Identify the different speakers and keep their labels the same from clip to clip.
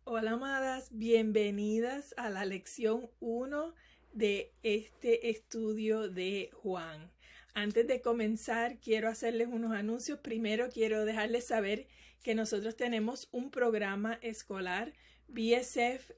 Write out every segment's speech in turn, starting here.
Speaker 1: Hola amadas, bienvenidas a la lección 1 de este estudio de Juan. Antes de comenzar, quiero hacerles unos anuncios. Primero, quiero dejarles saber que nosotros tenemos un programa escolar. BSF,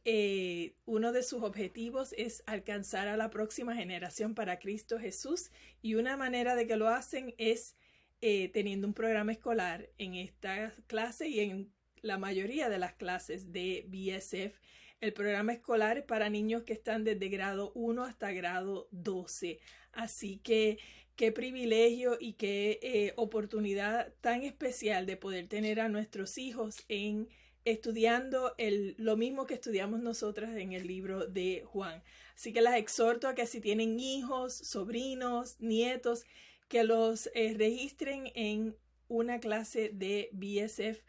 Speaker 1: uno de sus objetivos es alcanzar a la próxima generación para Cristo Jesús, y una manera de que lo hacen es teniendo un programa escolar en esta clase y en la mayoría de las clases de BSF. El programa escolar es para niños que están desde grado 1 hasta grado 12. Así que qué privilegio y qué oportunidad tan especial de poder tener a nuestros hijos estudiando lo mismo que estudiamos nosotras en el libro de Juan. Así que las exhorto a que si tienen hijos, sobrinos, nietos, que los registren en una clase de BSF.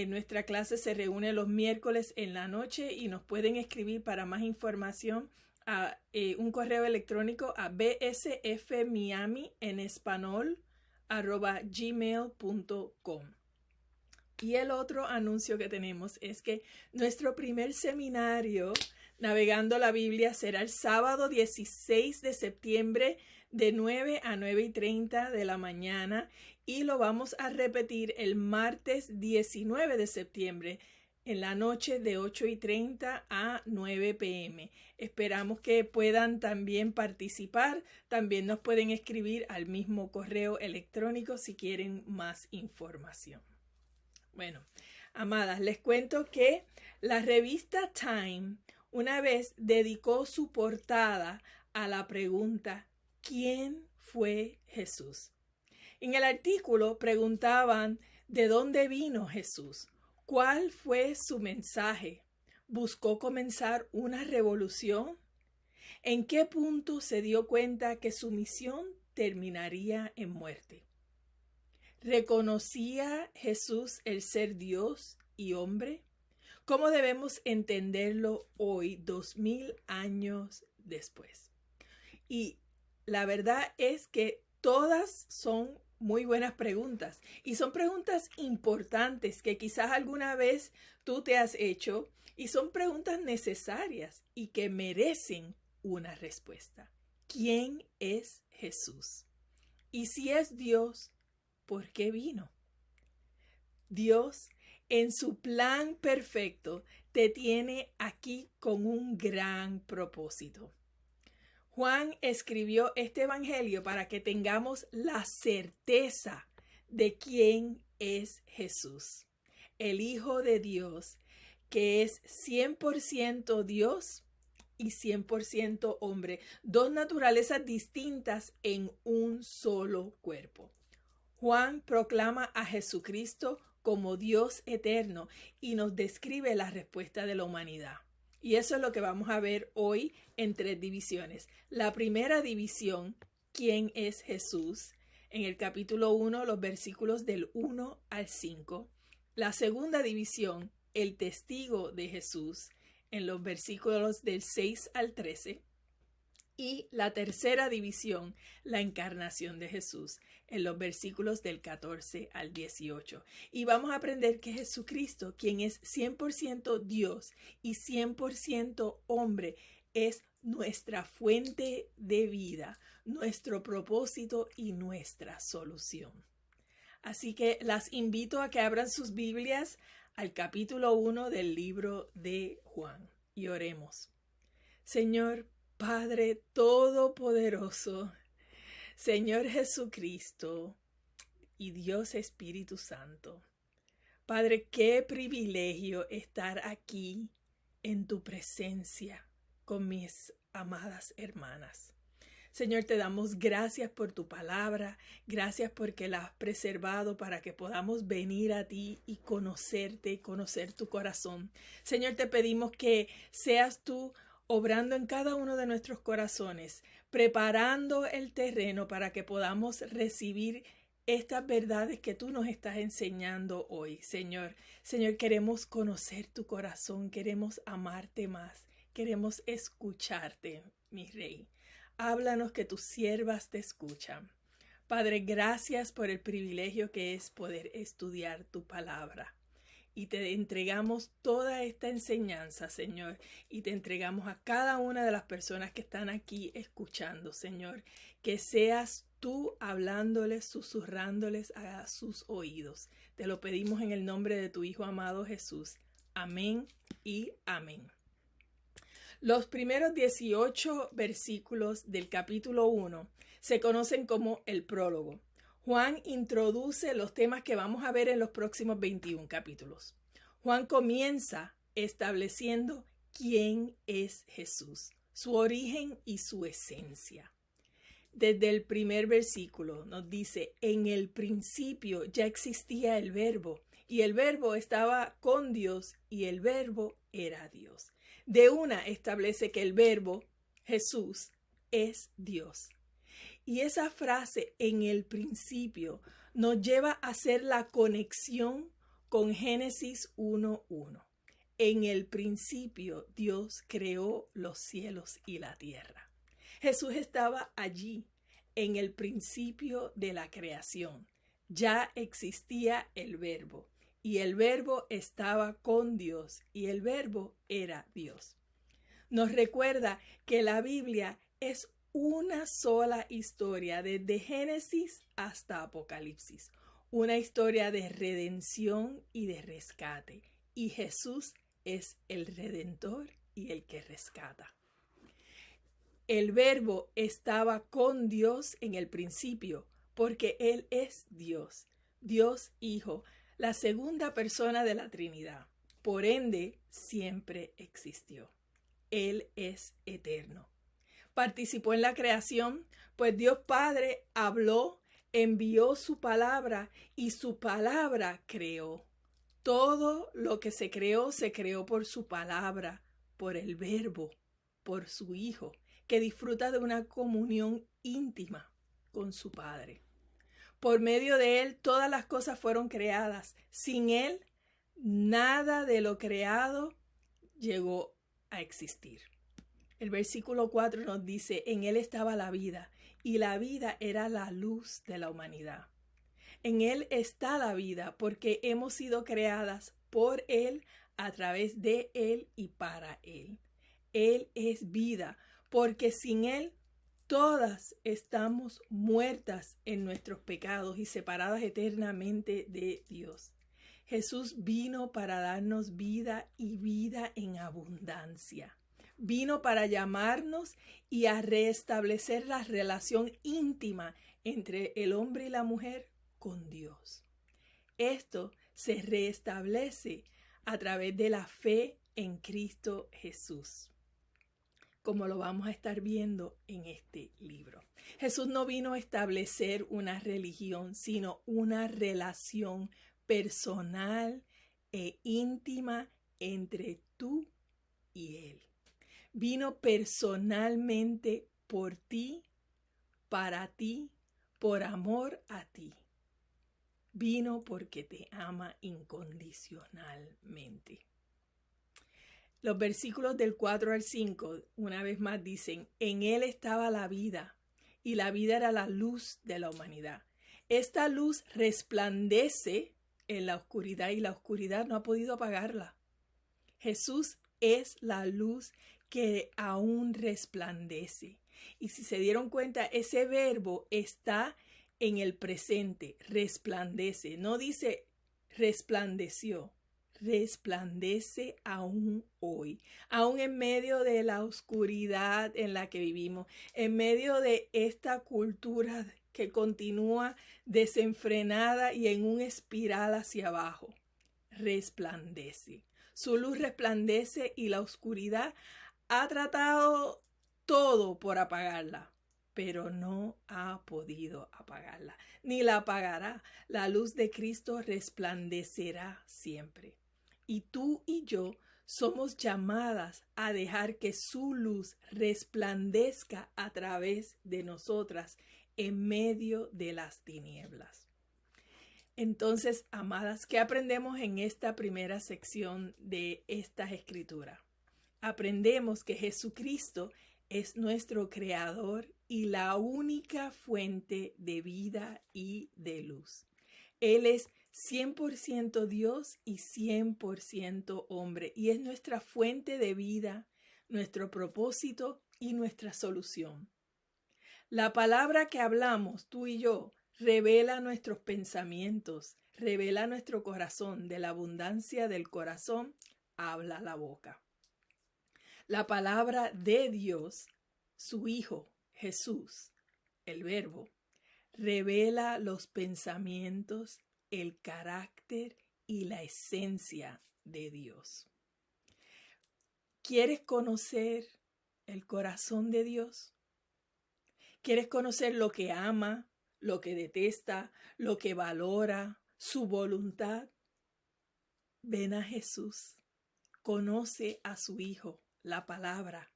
Speaker 1: Nuestra clase se reúne los miércoles en la noche y nos pueden escribir para más información a un correo electrónico a bsfmiami@gmail.com. Y el otro anuncio que tenemos es que nuestro primer seminario Navegando la Biblia será el sábado 16 de septiembre de 9 a 9:30 de la mañana, y lo vamos a repetir el martes 19 de septiembre en la noche de 8:30 a 9 p.m. Esperamos que puedan también participar. También nos pueden escribir al mismo correo electrónico si quieren más información. Bueno, amadas, les cuento que la revista Time una vez dedicó su portada a la pregunta ¿quién fue Jesús? En el artículo preguntaban ¿de dónde vino Jesús? ¿Cuál fue su mensaje? ¿Buscó comenzar una revolución? ¿En qué punto se dio cuenta que su misión terminaría en muerte? ¿Reconocía Jesús el ser Dios y hombre? ¿Cómo debemos entenderlo hoy, 2000 años después? Y la verdad es que todas son muy buenas preguntas, y son preguntas importantes que quizás alguna vez tú te has hecho, y son preguntas necesarias y que merecen una respuesta. ¿Quién es Jesús? Y si es Dios, ¿por qué vino? Dios, en su plan perfecto, te tiene aquí con un gran propósito. Juan escribió este evangelio para que tengamos la certeza de quién es Jesús, el Hijo de Dios, que es 100% Dios y 100% hombre, dos naturalezas distintas en un solo cuerpo. Juan proclama a Jesucristo como Dios eterno y nos describe la respuesta de la humanidad. Y eso es lo que vamos a ver hoy en 3 divisiones. La primera división, ¿quién es Jesús? En el capítulo 1, los versículos del 1 al 5. La segunda división, el testigo de Jesús, en los versículos del 6 al 13. Y la tercera división, la encarnación de Jesús, en los versículos del 14 al 18. Y vamos a aprender que Jesucristo, quien es 100% Dios y 100% hombre, es nuestra fuente de vida, nuestro propósito y nuestra solución. Así que las invito a que abran sus Biblias al capítulo 1 del libro de Juan y oremos. Señor Padre Todopoderoso, Señor Jesucristo y Dios Espíritu Santo. Padre, qué privilegio estar aquí en tu presencia con mis amadas hermanas. Señor, te damos gracias por tu palabra, gracias porque la has preservado para que podamos venir a ti y conocerte y conocer tu corazón. Señor, te pedimos que seas tú obrando en cada uno de nuestros corazones, preparando el terreno para que podamos recibir estas verdades que tú nos estás enseñando hoy, Señor. Señor, queremos conocer tu corazón, queremos amarte más, queremos escucharte, mi Rey. Háblanos, que tus siervas te escuchan. Padre, gracias por el privilegio que es poder estudiar tu palabra. y te entregamos toda esta enseñanza, Señor, y te entregamos a cada una de las personas que están aquí escuchando, Señor, que seas tú hablándoles, susurrándoles a sus oídos. Te lo pedimos en el nombre de tu Hijo amado Jesús. Amén y amén. Los primeros 18 versículos del capítulo 1 se conocen como el prólogo. Juan introduce los temas que vamos a ver en los próximos 21 capítulos. Juan comienza estableciendo quién es Jesús, su origen y su esencia. Desde el primer versículo nos dice, en el principio ya existía el Verbo, y el Verbo estaba con Dios, y el Verbo era Dios. De una establece que el Verbo, Jesús, es Dios. Y esa frase en el principio nos lleva a hacer la conexión con Génesis 1:1. En el principio Dios creó los cielos y la tierra. Jesús estaba allí en el principio de la creación. Ya existía el Verbo y el Verbo estaba con Dios y el Verbo era Dios. Nos recuerda que la Biblia es una sola historia desde Génesis hasta Apocalipsis, una historia de redención y de rescate, y Jesús es el Redentor y el que rescata. El Verbo estaba con Dios en el principio, porque Él es Dios, Dios Hijo, la segunda persona de la Trinidad. Por ende, siempre existió. Él es eterno. Participó en la creación, pues Dios Padre habló, envió su palabra y su palabra creó. Todo lo que se creó por su palabra, por el Verbo, por su Hijo, que disfruta de una comunión íntima con su Padre. Por medio de Él todas las cosas fueron creadas. Sin Él, nada de lo creado llegó a existir. El versículo 4 nos dice, en Él estaba la vida, y la vida era la luz de la humanidad. En Él está la vida, porque hemos sido creadas por Él, a través de Él y para Él. Él es vida, porque sin Él todas estamos muertas en nuestros pecados y separadas eternamente de Dios. Jesús vino para darnos vida y vida en abundancia. Vino para llamarnos y a restablecer la relación íntima entre el hombre y la mujer con Dios. Esto se restablece a través de la fe en Cristo Jesús, como lo vamos a estar viendo en este libro. Jesús no vino a establecer una religión, sino una relación personal e íntima entre tú y Él. Vino personalmente por ti, para ti, por amor a ti. Vino porque te ama incondicionalmente. Los versículos del 4 al 5, una vez más dicen, en Él estaba la vida, y la vida era la luz de la humanidad. Esta luz resplandece en la oscuridad y la oscuridad no ha podido apagarla. Jesús es la luz que aún resplandece. Y si se dieron cuenta, ese verbo está en el presente, resplandece. No dice resplandeció, resplandece aún hoy, aún en medio de la oscuridad en la que vivimos, en medio de esta cultura que continúa desenfrenada y en un espiral hacia abajo. Resplandece. Su luz resplandece y la oscuridad ha tratado todo por apagarla, pero no ha podido apagarla, ni la apagará. La luz de Cristo resplandecerá siempre. Y tú y yo somos llamadas a dejar que su luz resplandezca a través de nosotras en medio de las tinieblas. Entonces, amadas, ¿qué aprendemos en esta primera sección de estas escrituras? Aprendemos que Jesucristo es nuestro creador y la única fuente de vida y de luz. Él es 100% Dios y 100% hombre. Y es nuestra fuente de vida, nuestro propósito y nuestra solución. La palabra que hablamos, tú y yo, revela nuestros pensamientos, revela nuestro corazón. De la abundancia del corazón habla la boca. La palabra de Dios, su Hijo, Jesús, el Verbo, revela los pensamientos, el carácter y la esencia de Dios. ¿Quieres conocer el corazón de Dios? ¿Quieres conocer lo que ama, lo que detesta, lo que valora, su voluntad? Ven a Jesús. Conoce a su Hijo, la palabra,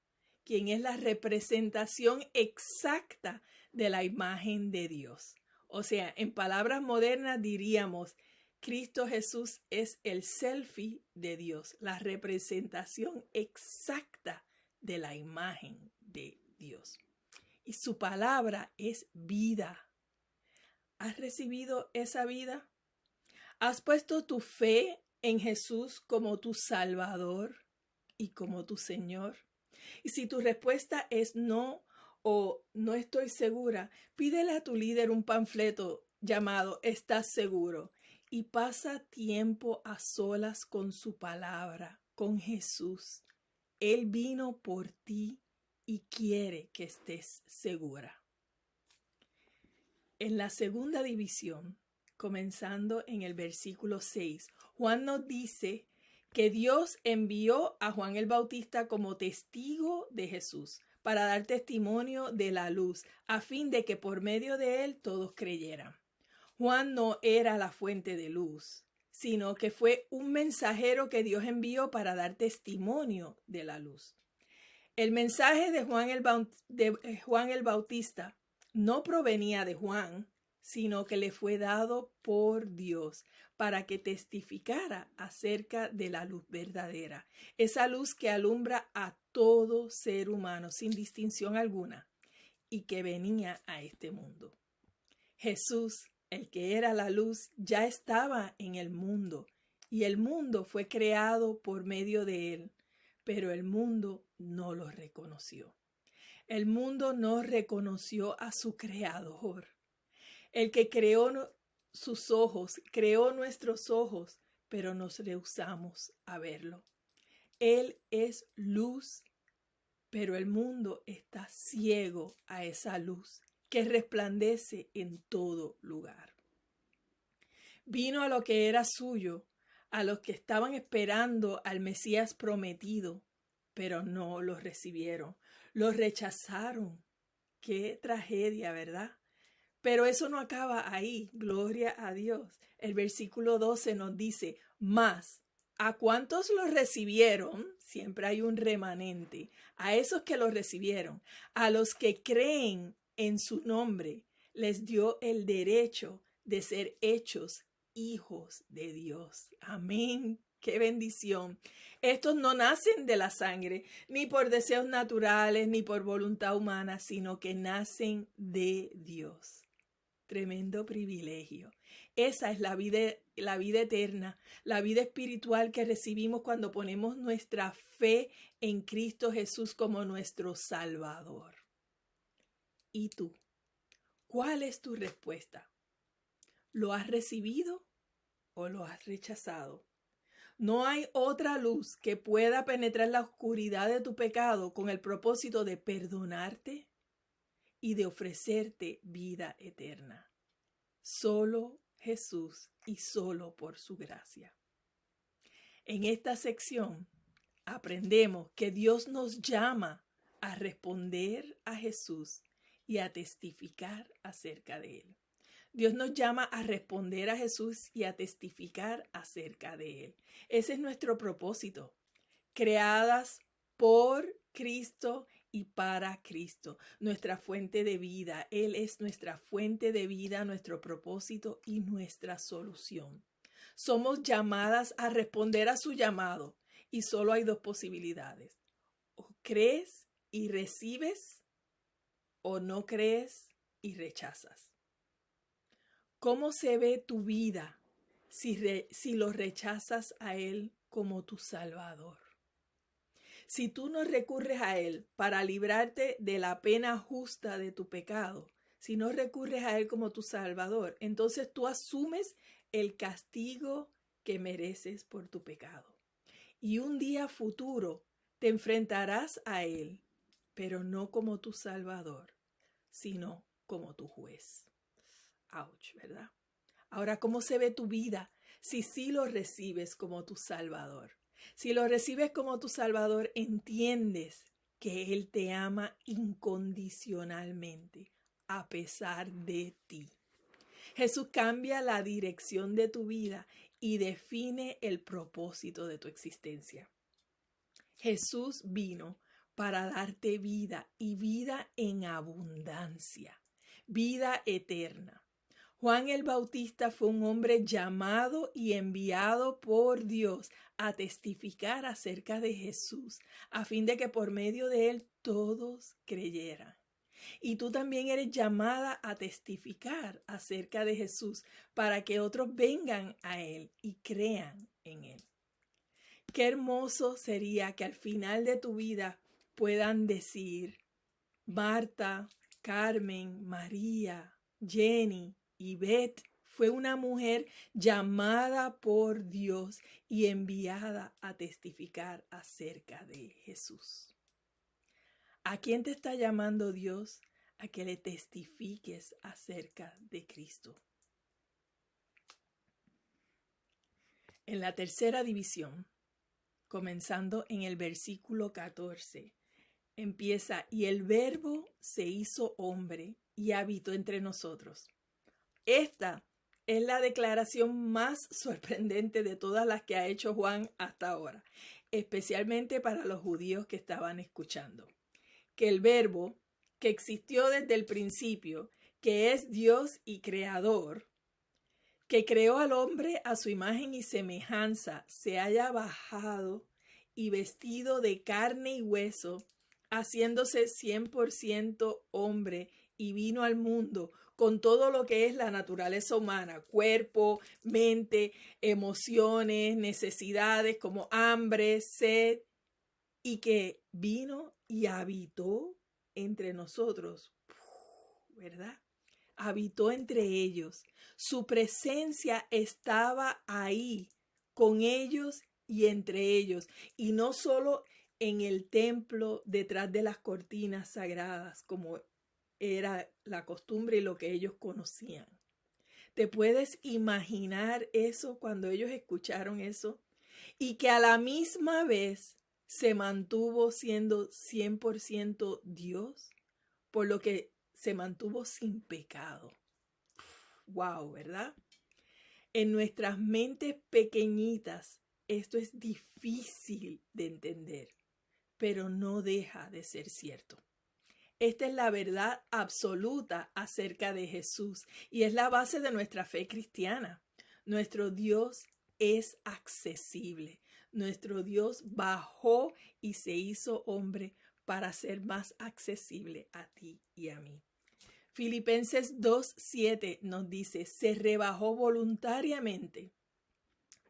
Speaker 1: quien es la representación exacta de la imagen de Dios. O sea, en palabras modernas diríamos, Cristo Jesús es el selfie de Dios, la representación exacta de la imagen de Dios. Y su palabra es vida. ¿Has recibido esa vida? ¿Has puesto tu fe en Jesús como tu Salvador y como tu Señor? Y si tu respuesta es no o no estoy segura, pídele a tu líder un panfleto llamado ¿Estás seguro? Y pasa tiempo a solas con su palabra, con Jesús. Él vino por ti y quiere que estés segura. En la segunda división, comenzando en el versículo 6, Juan nos dice que Dios envió a Juan el Bautista como testigo de Jesús para dar testimonio de la luz, a fin de que por medio de él todos creyeran. Juan no era la fuente de luz, sino que fue un mensajero que Dios envió para dar testimonio de la luz. El mensaje de Juan el Bautista no provenía de Juan, sino que le fue dado por Dios para que testificara acerca de la luz verdadera, esa luz que alumbra a todo ser humano sin distinción alguna y que venía a este mundo. Jesús, el que era la luz, ya estaba en el mundo y el mundo fue creado por medio de él, pero el mundo no lo reconoció. El mundo no reconoció a su creador. El que creó sus ojos, creó nuestros ojos, pero nos rehusamos a verlo. Él es luz, pero el mundo está ciego a esa luz que resplandece en todo lugar. Vino a lo que era suyo, a los que estaban esperando al Mesías prometido, pero no lo recibieron, lo rechazaron. Qué tragedia, ¿verdad? Pero eso no acaba ahí, gloria a Dios. El versículo 12 nos dice, mas, ¿a cuántos lo recibieron? Siempre hay un remanente. A esos que lo recibieron, a los que creen en su nombre, les dio el derecho de ser hechos hijos de Dios. Amén. ¡Qué bendición! Estos no nacen de la sangre, ni por deseos naturales, ni por voluntad humana, sino que nacen de Dios. Tremendo privilegio. Esa es la vida eterna, la vida espiritual que recibimos cuando ponemos nuestra fe en Cristo Jesús como nuestro Salvador. ¿Y tú? ¿Cuál es tu respuesta? ¿Lo has recibido o lo has rechazado? No hay otra luz que pueda penetrar la oscuridad de tu pecado con el propósito de perdonarte y de ofrecerte vida eterna. Solo Jesús y solo por su gracia. En esta sección aprendemos que Dios nos llama a responder a Jesús y a testificar acerca de él. Dios nos llama a responder a Jesús y a testificar acerca de él. Ese es nuestro propósito. Creadas por Cristo y para Cristo, nuestra fuente de vida. Él es nuestra fuente de vida, nuestro propósito y nuestra solución. Somos llamadas a responder a su llamado y solo hay dos posibilidades. O crees y recibes o no crees y rechazas. ¿Cómo se ve tu vida si lo rechazas a Él como tu Salvador. Si tú no recurres a Él para librarte de la pena justa de tu pecado, si no recurres a Él como tu Salvador, entonces tú asumes el castigo que mereces por tu pecado. Y un día futuro te enfrentarás a Él, pero no como tu Salvador, sino como tu juez. Ouch, ¿verdad? Ahora, ¿cómo se ve tu vida si sí lo recibes como tu Salvador? Si lo recibes como tu Salvador, entiendes que Él te ama incondicionalmente, a pesar de ti. Jesús cambia la dirección de tu vida y define el propósito de tu existencia. Jesús vino para darte vida y vida en abundancia, vida eterna. Juan el Bautista fue un hombre llamado y enviado por Dios a testificar acerca de Jesús, a fin de que por medio de él todos creyeran. Y tú también eres llamada a testificar acerca de Jesús para que otros vengan a él y crean en él. Qué hermoso sería que al final de tu vida puedan decir: Marta, Carmen, María, Jenny y Beth fue una mujer llamada por Dios y enviada a testificar acerca de Jesús. ¿A quién te está llamando Dios? A que le testifiques acerca de Cristo. En la tercera división, comenzando en el versículo 14, empieza: y el Verbo se hizo hombre y habitó entre nosotros. Esta es la declaración más sorprendente de todas las que ha hecho Juan hasta ahora, especialmente para los judíos que estaban escuchando. Que el Verbo, que existió desde el principio, que es Dios y creador, que creó al hombre a su imagen y semejanza, se haya bajado y vestido de carne y hueso, haciéndose 100% hombre, y vino al mundo con todo lo que es la naturaleza humana: cuerpo, mente, emociones, necesidades como hambre, sed, y que vino y habitó entre nosotros, ¿verdad? Habitó entre ellos. Su presencia estaba ahí, con ellos y entre ellos. Y no solo en el templo, detrás de las cortinas sagradas, como era la costumbre y lo que ellos conocían. ¿Te puedes imaginar eso cuando ellos escucharon eso? Y que a la misma vez se mantuvo siendo 100% Dios, por lo que se mantuvo sin pecado. Wow, ¿verdad? En nuestras mentes pequeñitas esto es difícil de entender, pero no deja de ser cierto. Esta es la verdad absoluta acerca de Jesús y es la base de nuestra fe cristiana. Nuestro Dios es accesible. Nuestro Dios bajó y se hizo hombre para ser más accesible a ti y a mí. Filipenses 2:7 nos dice: se rebajó voluntariamente,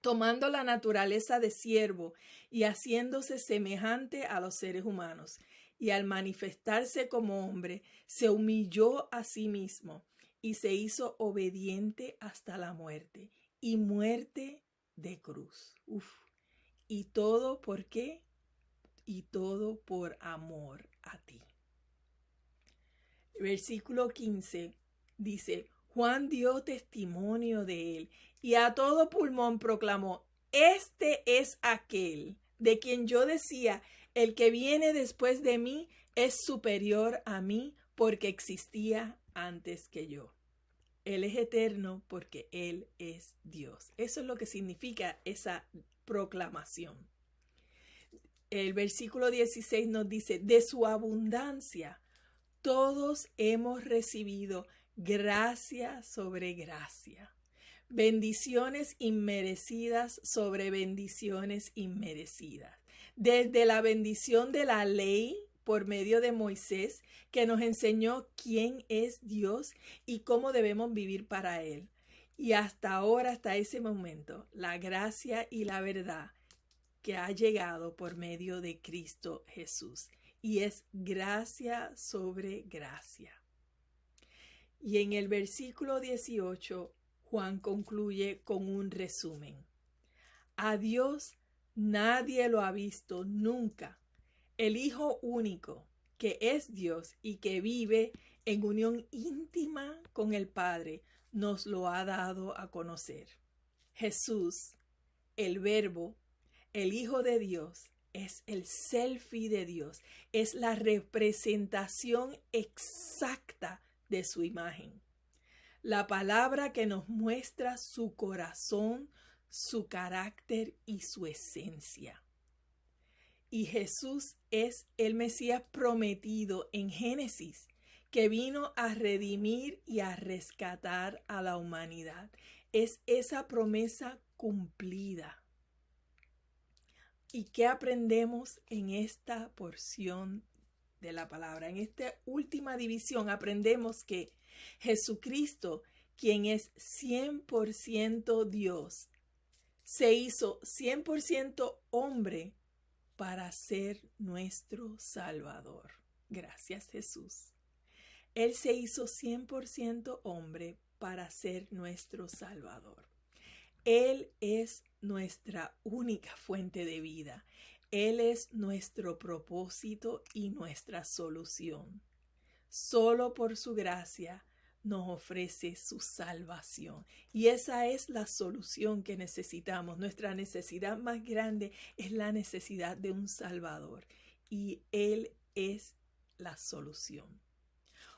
Speaker 1: tomando la naturaleza de siervo y haciéndose semejante a los seres humanos. Y al manifestarse como hombre, se humilló a sí mismo y se hizo obediente hasta la muerte, y muerte de cruz. ¿Y todo por qué? Y todo por amor a ti. Versículo 15 dice: Juan dio testimonio de él y a todo pulmón proclamó: este es aquel de quien yo decía, el que viene después de mí es superior a mí, porque existía antes que yo. Él es eterno porque Él es Dios. Eso es lo que significa esa proclamación. El versículo 16 nos dice: de su abundancia todos hemos recibido gracia sobre gracia, bendiciones inmerecidas sobre bendiciones inmerecidas. Desde la bendición de la ley por medio de Moisés, que nos enseñó quién es Dios y cómo debemos vivir para Él. Y hasta ahora, hasta ese momento, la gracia y la verdad que ha llegado por medio de Cristo Jesús. Y es gracia sobre gracia. Y en el versículo 18, Juan concluye con un resumen. A Dios nadie lo ha visto nunca. El Hijo único, que es Dios y que vive en unión íntima con el Padre, nos lo ha dado a conocer. Jesús, el Verbo, el Hijo de Dios, es el selfie de Dios, es la representación exacta de su imagen. La palabra que nos muestra su corazón, su carácter y su esencia. Y Jesús es el Mesías prometido en Génesis, que vino a redimir y a rescatar a la humanidad. Es esa promesa cumplida. ¿Y qué aprendemos en esta porción de la palabra? En esta última división aprendemos que Jesucristo, quien es 100% Dios, se hizo 100% hombre para ser nuestro Salvador. Gracias, Jesús. Él se hizo 100% hombre para ser nuestro Salvador. Él es nuestra única fuente de vida. Él es nuestro propósito y nuestra solución. Solo por su gracia nos ofrece su salvación. Y esa es la solución que necesitamos. Nuestra necesidad más grande es la necesidad de un Salvador. Y Él es la solución.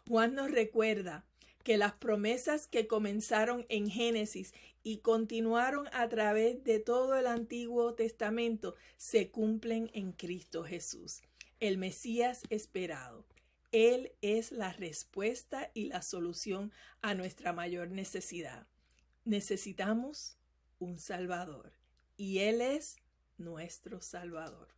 Speaker 1: Juan nos recuerda que las promesas que comenzaron en Génesis y continuaron a través de todo el Antiguo Testamento se cumplen en Cristo Jesús, el Mesías esperado. Él es la respuesta y la solución a nuestra mayor necesidad. Necesitamos un Salvador y Él es nuestro Salvador.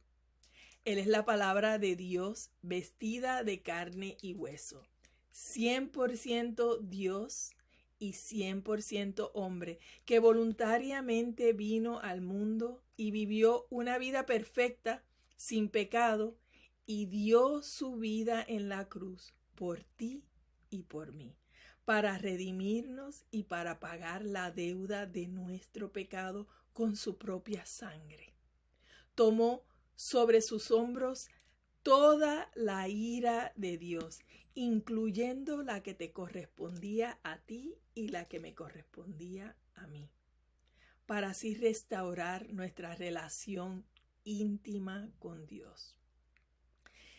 Speaker 1: Él es la palabra de Dios vestida de carne y hueso. 100% Dios y 100% hombre, que voluntariamente vino al mundo y vivió una vida perfecta, sin pecado, y dio su vida en la cruz por ti y por mí, para redimirnos y para pagar la deuda de nuestro pecado con su propia sangre. Tomó sobre sus hombros toda la ira de Dios, incluyendo la que te correspondía a ti y la que me correspondía a mí, para así restaurar nuestra relación íntima con Dios.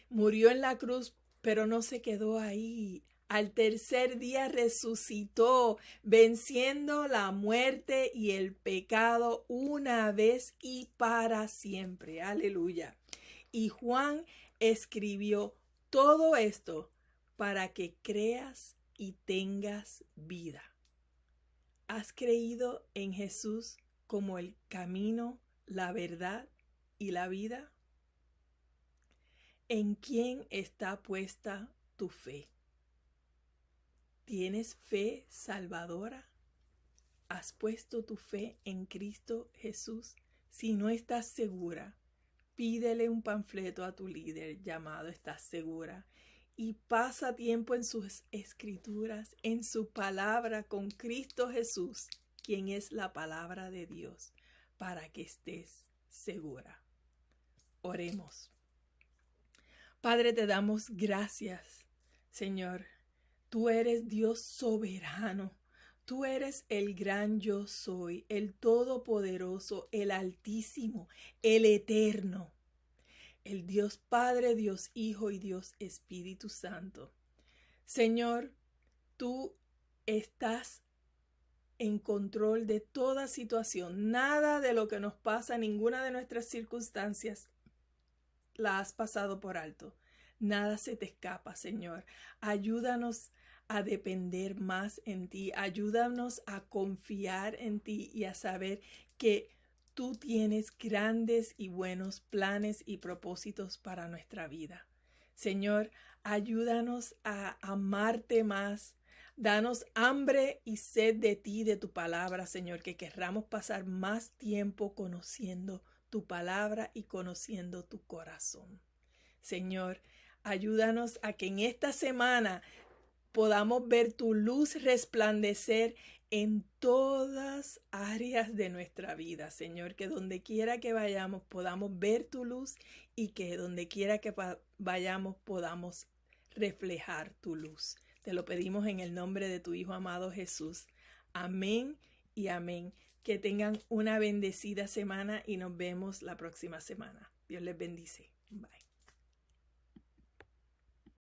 Speaker 1: Murió en la cruz, pero no se quedó ahí. Al tercer día resucitó, venciendo la muerte y el pecado una vez y para siempre. Aleluya. Y Juan escribió todo esto para que creas y tengas vida. ¿Has creído en Jesús como el camino, la verdad y la vida? ¿En quién está puesta tu fe? ¿Tienes fe salvadora? ¿Has puesto tu fe en Cristo Jesús? Si no estás segura, pídele un panfleto a tu líder llamado Estás Segura y pasa tiempo en sus escrituras, en su palabra con Cristo Jesús, quien es la palabra de Dios, para que estés segura. Oremos. Padre, te damos gracias, Señor. Tú eres Dios soberano. Tú eres el gran yo soy, el todopoderoso, el altísimo, el eterno. El Dios Padre, Dios Hijo y Dios Espíritu Santo. Señor, tú estás en control de toda situación. Nada de lo que nos pasa, ninguna de nuestras circunstancias, la has pasado por alto. Nada se te escapa, Señor. Ayúdanos a depender más en ti. Ayúdanos a confiar en ti y a saber que tú tienes grandes y buenos planes y propósitos para nuestra vida. Señor, ayúdanos a amarte más, Danos hambre y sed de ti, de tu palabra, Señor, que querramos pasar más tiempo conociendo tu palabra y conociendo tu corazón. Señor, ayúdanos a que en esta semana podamos ver tu luz resplandecer en todas áreas de nuestra vida, Señor, que donde quiera que vayamos podamos ver tu luz y que donde quiera que vayamos podamos reflejar tu luz. Te lo pedimos en el nombre de tu Hijo amado Jesús. Amén y amén. Que tengan una bendecida semana y nos vemos la próxima semana. Dios les bendice. Bye.